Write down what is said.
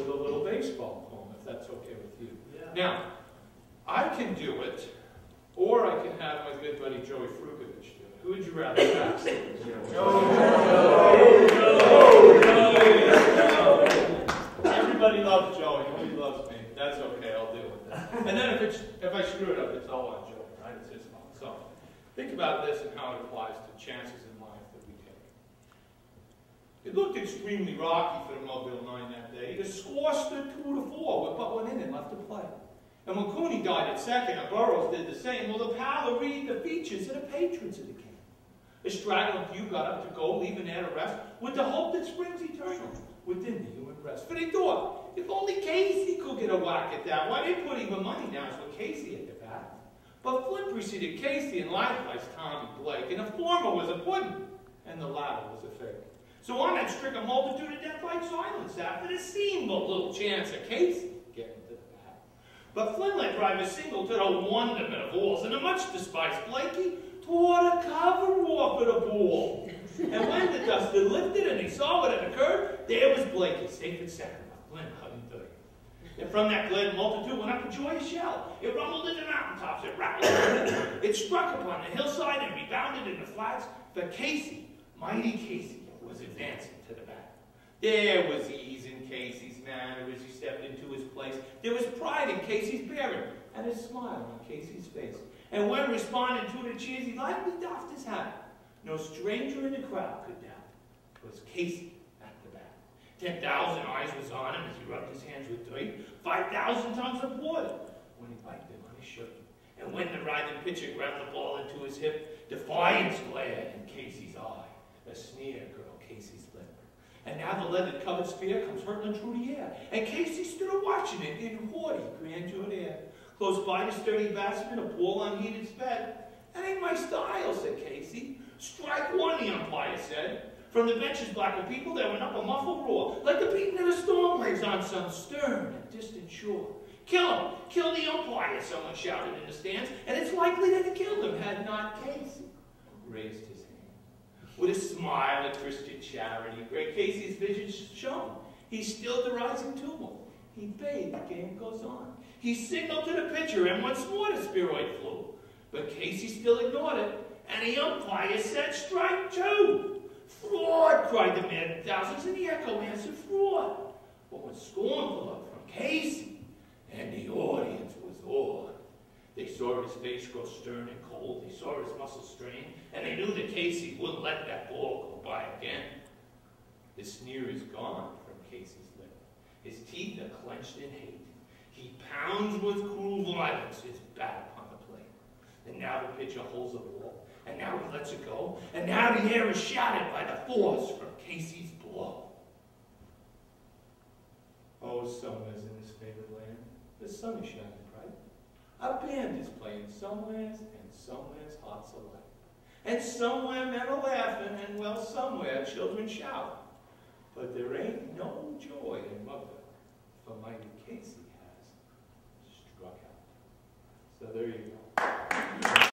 with a little baseball poem, if that's okay with you. Yeah. Now, I can do it, or I can have my good buddy Joey Frukovich do it. Who would you rather have? Everybody loves Joey. Nobody loves me. That's okay. I'll deal with that. And then if I screw it up, it's all on Joey, right? It's his fault. So think about this and how it applies to chances in life that we take. It looked extremely rocky for the Mobile 9 that day. The score stood 2-4 with but one inning left to play. And when Cooney died at second, and Burroughs did the same, well, the Pal read the features of the patrons of the game. A straggling few got up to go, leaving there to rest, with the hope that springs eternal within the human breast. For they thought, if only Casey could get a whack at that, why they put even money down with Casey at the bat. But Flynn preceded Casey in likewise Tommy Blake, and the former was a pudding, and the latter was a fake. So on that stricken multitude of death-like silence after there seemed but little chance of Casey getting to the bat. But Flynn let drive a single to the wonderment of alls, and the much-despised Blakey tore the cover off of the ball. And when the dust had lifted and he saw what had occurred, there was Blakey, safe and sound, Flynn hugging third. And from that glad multitude went up a joyous yell. It rumbled in the mountaintops, it rattled. It struck upon the hillside and rebounded in the flats. But Casey, mighty Casey, was advancing to the bat. There was ease in Casey's manner as he stepped into his place. There was pride in Casey's bearing and a smile on Casey's face. And when responding to the cheers, he lightly doffed his hat. No stranger in the crowd could doubt it was Casey at the bat. 10,000 eyes was on him as he rubbed his hands with dirt. 5,000 tongues of water when he wiped them on his shirt. And when the writhing pitcher grabbed the ball into his hip, defiance glared in Casey's eye. A sneer curled Casey's lip. And now the leather-covered spear comes hurtling through the air. And Casey stood watching it in haughty grandeur there. Close by the sturdy batsman, a ball unheeded sped. That ain't my style, said Casey. Strike one, the umpire said. From the benches black of people there went up a muffled roar, like the beating of the storm waves on some stern and distant shore. Kill him! Kill the umpire, someone shouted in the stands, and it's likely that he killed him had not Casey raised his hand. With a smile at Christian charity, great Casey's vision shone. He stilled the rising tumult. He bade the game goes on. He signaled to the pitcher, and once more the spheroid flew. But Casey still ignored it, and the umpire said, strike two. Fraud, cried the man in thousands, and the echo answered, fraud. But when scornful look from Casey, and the audience was awed. They saw his face grow stern and cold. They saw his muscles strain, and they knew that Casey wouldn't let that ball go by again. The sneer is gone from Casey's lip. His teeth are clenched in hate. He pounds with cruel violence his bat upon the plate. And now the pitcher holds the ball, and now he lets it go, and now the air is shattered by the force from Casey's blow. Oh, somewheres in this favored land, the sun is shining bright. A band is playing somewheres, and somewheres hearts are light. And somewhere men are laughing, and well, somewhere children shout. But there ain't no joy in Mugville, for mighty Casey has struck out. So there you go.